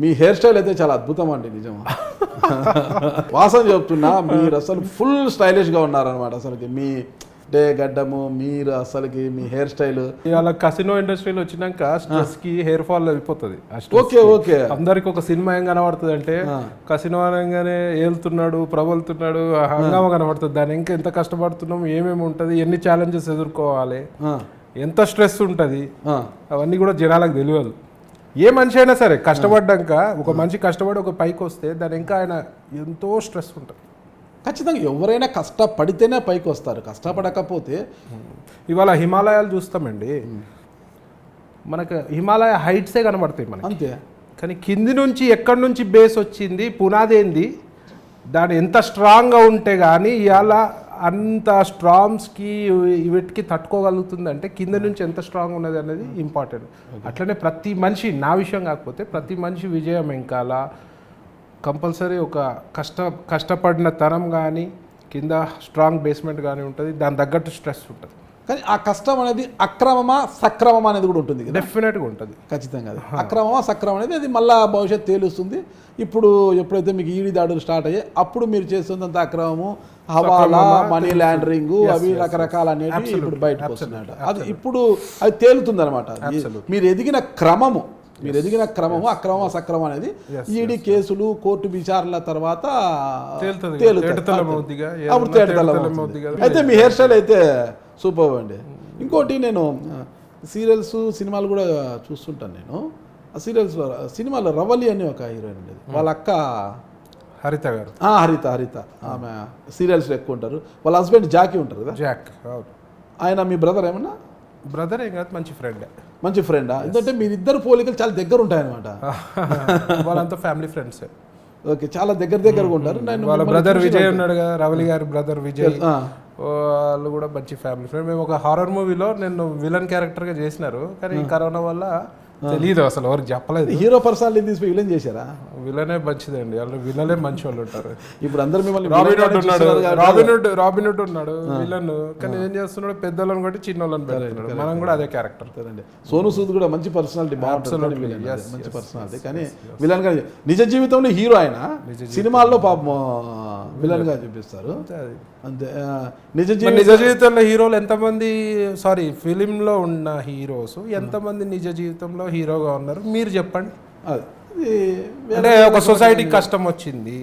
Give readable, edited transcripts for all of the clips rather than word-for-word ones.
మీ hair style అయితే చాలా అద్భుతం అండి నిజం. వాసన చెప్తున్నా, మీరు అసలు ఫుల్ స్టైలిష్గా ఉన్నారనమాట. అసలుకి మీ అంటే గడ్డము, మీరు అసలుకి మీ హెయిర్ స్టైల్. ఇవాళ కసినో ఇండస్ట్రీలో వచ్చినాక స్ట్రెస్ కి హెయిర్ ఫాల్ అయిపోతుంది. Okay okay. అందరికి ఒక సినిమా ఏం కనబడుతుంది అంటే కసినో అనగానే ఏలుతున్నాడు, ప్రబలుతున్నాడు, హంగామా కనబడుతుంది. దాని ఇంకా ఎంత కష్టపడుతున్నాం, ఏమేమి ఉంటుంది, ఎన్ని ఛాలెంజెస్ ఎదుర్కోవాలి, ఎంత స్ట్రెస్ ఉంటుంది, అవన్నీ కూడా జనాలకు తెలియదు. ఏ మనిషి అయినా సరే కష్టపడ్డాక, ఒక మనిషి కష్టపడి ఒక పైకి వస్తే దాని ఇంకా ఆయన ఎంతో స్ట్రెస్ ఉంటుంది. ఖచ్చితంగా ఎవరైనా కష్టపడితేనే పైకి వస్తారు, కష్టపడకపోతే. ఇవాళ హిమాలయాలు చూస్తామండి, మనకు హిమాలయ హైట్సే కనబడతాయి మనకి అంతే. కానీ కింది నుంచి ఎక్కడి నుంచి బేస్ వచ్చింది, పునాది ఏంది, దాని ఎంత స్ట్రాంగ్గా ఉంటే కానీ ఇవాళ అంత స్ట్రాంగ్స్కి వీటికి తట్టుకోగలుగుతుంది అంటే కింద నుంచి ఎంత స్ట్రాంగ్ ఉన్నది అనేది ఇంపార్టెంట్. అట్లనే ప్రతి మనిషి, నా విషయం కాకపోతే ప్రతి మనిషి విజయం వెంకాల కంపల్సరీ ఒక కష్టపడిన తరం కానీ కింద స్ట్రాంగ్ బేస్మెంట్ కానీ ఉంటుంది, దాని తగ్గట్టు స్ట్రెస్ ఉంటుంది. కానీ ఆ కష్టం అనేది అక్రమమా సక్రమమా అనేది కూడా ఉంటుంది. డెఫినెట్గా ఉంటుంది ఖచ్చితంగా. అది అక్రమమా సక్రమం అనేది అది మళ్ళీ భవిష్యత్తు తేలుస్తుంది. ఇప్పుడు ఎప్పుడైతే మీకు ఈడీ దాడులు స్టార్ట్ అయ్యాయి అప్పుడు మీరు చేస్తుందంత అక్రమము, హవాలా, మనీ లాండరింగ్, అవి రకరకాల అనేవి ఇప్పుడు బయటకు వస్తున్నాయి. అది ఇప్పుడు అది తేలుతుంది అనమాట. మీరు ఎదిగిన క్రమము అక్రమం సక్రమం అనేది ఈడీ కేసులు, కోర్టు విచారణల తర్వాత అయితే మీ హెయిర్ స్టైల్ అయితే సూపర్ అండి. ఇంకోటి, నేను సీరియల్స్, సినిమాలు కూడా చూస్తుంటాను. నేను ఆ సినిమాలో రవలి అని ఒక హీరోయిన్ ఉండేది, వాళ్ళ అక్క హరిత గారు. హరిత ఆమె సీరియల్స్లో ఎక్కువ ఉంటారు. వాళ్ళ హస్బెండ్ జాకీ ఉంటారు కదా, జాక్. ఆయన మీ బ్రదర్ ఏమన్నా? బ్రదర్ ఏం కాదు, మంచి ఫ్రెండా? ఎందుకంటే మీరిద్దరు పోలికలు చాలా దగ్గర ఉంటాయన్నమాట. వాళ్ళంతా ఫ్యామిలీ ఫ్రెండ్స్. ఓకే, చాలా దగ్గరగా ఉంటారు. వాళ్ళ బ్రదర్ విజయ్ ఉన్నాడు కదా, రవలి గారి బ్రదర్ విజయ్, వాళ్ళు కూడా మంచి ఫ్యామిలీ ఫ్రెండ్. మేము ఒక హారర్ మూవీలో నేను విలన్ క్యారెక్టర్గా చేసినారు, కానీ కరోనా వల్ల తెలియదు, అసలు ఎవరికి చెప్పలేదు. హీరో పర్సనాలిటీ తీసి విలన్ చేశారా? విలనే మంచిదండి, వాళ్ళు విలనే మంచి వాళ్ళు ఉంటారు. ఇప్పుడు అందరు మిమ్మల్ని రాబిన్హుడ్ ఉన్నాడు విలన్, కానీ ఏం చేస్తున్నాడు, పెద్దలను కొట్టి చిన్నోళ్ళని పెడుతున్నాడు. మనం కూడా అదే క్యారెక్టర్. సోను సూద్ కూడా మంచి పర్సనాలిటీ, మంచి పర్సనాలిటీ. కానీ విలన్ గా, నిజ జీవితంలో హీరో ఆయన, సినిమాల్లో పాపం విలన్ గా చూపిస్తారు అంతే. నిజ జీవితంలో హీరోలు ఎంతమంది, సారీ ఫిలింలో ఉన్న హీరోస్ ఎంతమంది నిజ జీవితంలో హీరోగా ఉన్నారు మీరు చెప్పండి. అంటే ఒక సొసైటీకి కష్టం వచ్చింది,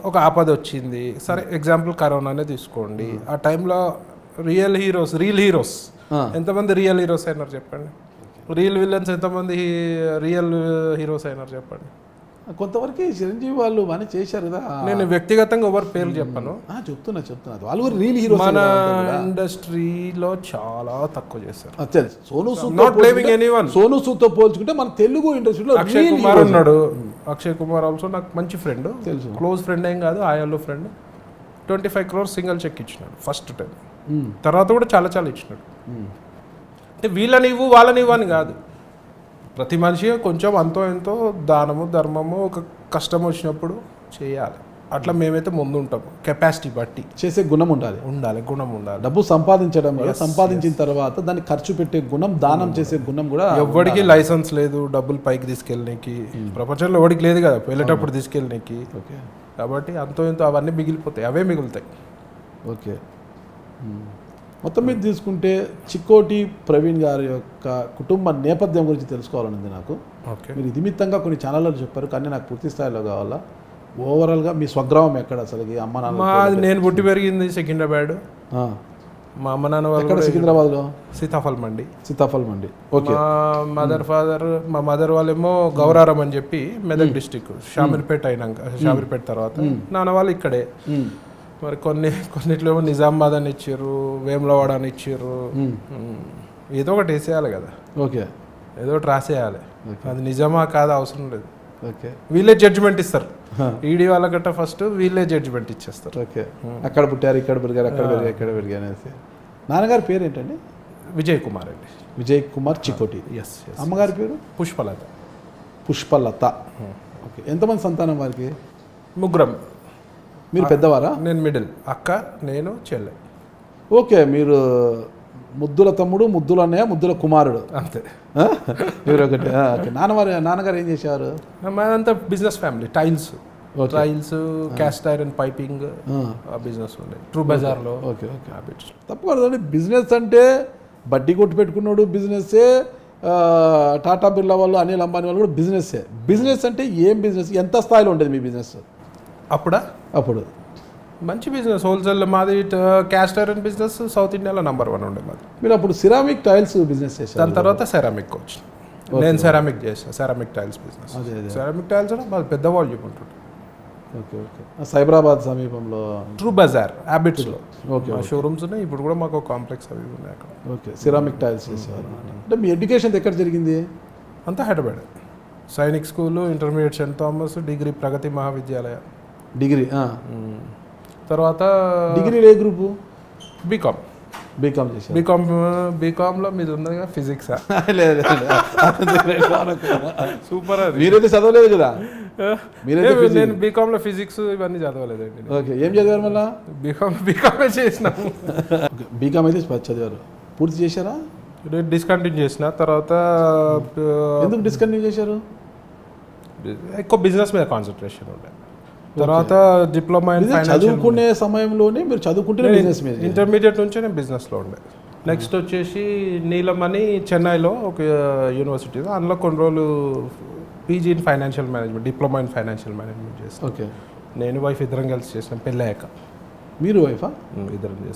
ఒక ఆపద వచ్చింది, సరే ఎగ్జాంపుల్ కరోనానే తీసుకోండి. ఆ టైంలో రియల్ హీరోస్ ఎంతమంది రియల్ హీరోస్ అయినారు చెప్పండి, రియల్ విలన్స్ ఎంతమంది రియల్ హీరోస్ అయినారు చెప్పండి. కొంతవరకు చిరంజీవి వాళ్ళు అని చేశారు కదా. నేను వ్యక్తిగతంగా ఎవరి పేర్లు చెప్పాను, చెప్తున్నా వాళ్ళు రియల్ హీరో. మన ఇండస్ట్రీలో చాలా తక్కువ చేశారు. సోను సూద్ తో పోల్చుకుంటే మన తెలుగు ఇండస్ట్రీలో అక్షయ్ కుమార్ ఉన్నాడు. అక్షయ్ కుమార్ ఆల్సో నాకు మంచి ఫ్రెండ్, తెలుసు, క్లోజ్ ఫ్రెండ్ ఏం కాదు, ఆయల్లో ఫ్రెండ్. 25 crores సింగిల్ చెక్ ఇచ్చినాడు ఫస్ట్ టైం. తర్వాత కూడా చాలా ఇచ్చినాడు. అంటే వీళ్ళనివ్వు వాళ్ళనివ్వు అని కాదు, ప్రతి మనిషి కొంచెం అంతో ఎంతో దానము ధర్మము ఒక కష్టం వచ్చినప్పుడు చేయాలి. అట్లా మేమైతే ముందు ఉంటాము, కెపాసిటీ బట్టి. చేసే గుణం ఉండాలి. డబ్బు సంపాదించడం, సంపాదించిన తర్వాత దాన్ని ఖర్చు పెట్టే గుణం, దానం చేసే గుణం కూడా. ఎవరికి లైసెన్స్ లేదు డబ్బులు పైకి తీసుకెళ్ళడానికి, ప్రపంచంలో ఎవరికి లేదు కదా వెళ్ళేటప్పుడు తీసుకెళ్ళడానికి. కాబట్టి అంతో ఎంతో అవన్నీ మిగిలిపోతాయి, అవే మిగులుతాయి. ఓకే, మొత్తం మీద తీసుకుంటే చిక్కోటి ప్రవీణ్ గారి యొక్క కుటుంబ నేపథ్యం గురించి తెలుసుకోవాలనుంది నాకు. మీరు నిమిత్తంగా కొన్ని ఛానళ్ళు చెప్పారు, కానీ నాకు పూర్తి స్థాయిలో కావాలా. ఓవరాల్గా మీ స్వగ్రామం ఎక్కడ అసలు? అమ్మ నాన్న? నేను పుట్టి పెరిగింది సికింద్రాబాద్. మా అమ్మ నాన్న వాళ్ళు సికింద్రాబాద్లో సీతాఫల్ మండి. ఓకే. మా మదర్ వాళ్ళేమో గౌరారం అని చెప్పి మెదక్ డిస్టిక్, షామీర్పేట షామీర్పేట తర్వాత. నాన్న వాళ్ళు ఇక్కడే. మరి కొన్నిట్లో నిజామాబాద్ అని ఇచ్చారు, వేములవాడ అని ఇచ్చారు. ఏదో ఒకటి వేసేయాలి కదా. ఓకే, ఏదో ఒకటి రాసేయాలి. అది నిజమా కాదా అవసరం లేదు. ఓకే, వీళ్ళే జడ్జిమెంట్ ఇస్తారు. ఈడీ వాళ్ళ గట్ట ఫస్ట్ వీళ్ళే జడ్జిమెంట్ ఇచ్చేస్తారు. ఓకే, అక్కడ పుట్టారు, ఇక్కడ పెరిగారు, ఎక్కడ పెరిగారు అనేసి. నాన్నగారి పేరు ఏంటండి? విజయ్ కుమార్ అండి. విజయ్ కుమార్ చికోటి. ఎస్. అమ్మగారి పేరు? పుష్పలత. ఓకే, ఎంతమంది సంతానం వారికి? ముగ్గురం. మీరు పెద్దవారా? నేను మిడిల్, అక్క, నేను, చెల్లె. ఓకే, మీరు ముద్దుల తమ్ముడు, ముద్దుల అన్నయ్య, ముద్దుల కుమారుడు. అంతే. ఆ? మీరు ఒకటి ఓకే. నాన్నగారు ఏం చేశారు? మాదంతా business family. Tiles okay. Cast iron piping business ఉండే ట్రూ బజార్లో. Okay okay. తప్పకూడదండి. బిజినెస్ అంటే బడ్డీ కొట్టు పెట్టుకున్నాడు బిజినెస్సే. టాటా బిర్లా వాళ్ళు, అనిల్ అంబానీ వాళ్ళు కూడా బిజినెస్సే. బిజినెస్ అంటే ఏం బిజినెస్, ఎంత స్థాయిలో ఉండేది మీ బిజినెస్ అప్పుడు? మంచి బిజినెస్. హోల్సేల్ మాది. క్యాస్ట్ ఐరన్ బిజినెస్ సౌత్ ఇండియాలో నంబర్ 1 ఉండే మాది. మీరు అప్పుడు సిరామిక్ టైల్స్ బిజినెస్ చేశారు. దాని తర్వాత సెరామిక్ వచ్చి నేను సెరామిక్ చేసాను. Ceramic tiles business. Ceramic tiles మాది పెద్ద వాల్యూమ్ ఉంటుంది. Okay okay. సైబరాబాద్ సమీపంలో ట్రూ బజార్ హ్యాబిట్స్లో ఓకే షోరూమ్స్ ఉన్నాయి. ఇప్పుడు కూడా మాకు కాంప్లెక్స్ అవి ఉన్నాయి అక్కడ. ఓకే. సిరామిక్ టైల్స్ చేసేవారు. అంటే మీ ఎడ్యుకేషన్ ఎక్కడ జరిగింది? అంతా Hyderabad. Sainik school, intermediate Saint Thomas, degree Pragathi Mahavidyalaya. Degree తర్వాత డిగ్రీ ఏ గ్రూపు? బీకామ్ చేశారు. బీకామ్లో మీది ఉన్నదిగా ఫిజిక్స్. సూపర్. అది మీరైతే చదవలేదు కదా? నేను బీకామ్లో ఫిజిక్స్ ఇవన్నీ చదవలేదండి. ఓకే. ఏం చదివారు మళ్ళా? బీకామే చేసినాము. బీకామ్ అయితే చదివారు. పూర్తి చేశారా? డిస్కంటిన్యూ చేసిన తర్వాత. ఎందుకు డిస్కంటిన్యూ చేశారు? ఎక్కువ బిజినెస్ మీద కాన్సన్ట్రేషన్ ఉండే. తర్వాత డిప్లొమా ఇన్ చదువుకునే సమయంలోనే మీరు చదువుకుంటే బిజినెస్ మీద ఇంటర్మీడియట్ నుంచే నేను బిజినెస్లో ఉండే. నెక్స్ట్ వచ్చేసి నీలం అని చెన్నైలో ఒక యూనివర్సిటీ, అందులో కొన్ని రోజులు PG in financial management, diploma in financial management చేస్తాను. ఓకే. నేను వైఫ్ ఇద్దరం కలిసి చేసినాం పెళ్ళయ్యాక. మీరు వైఫా? ఇద్దరం చేస్తాం.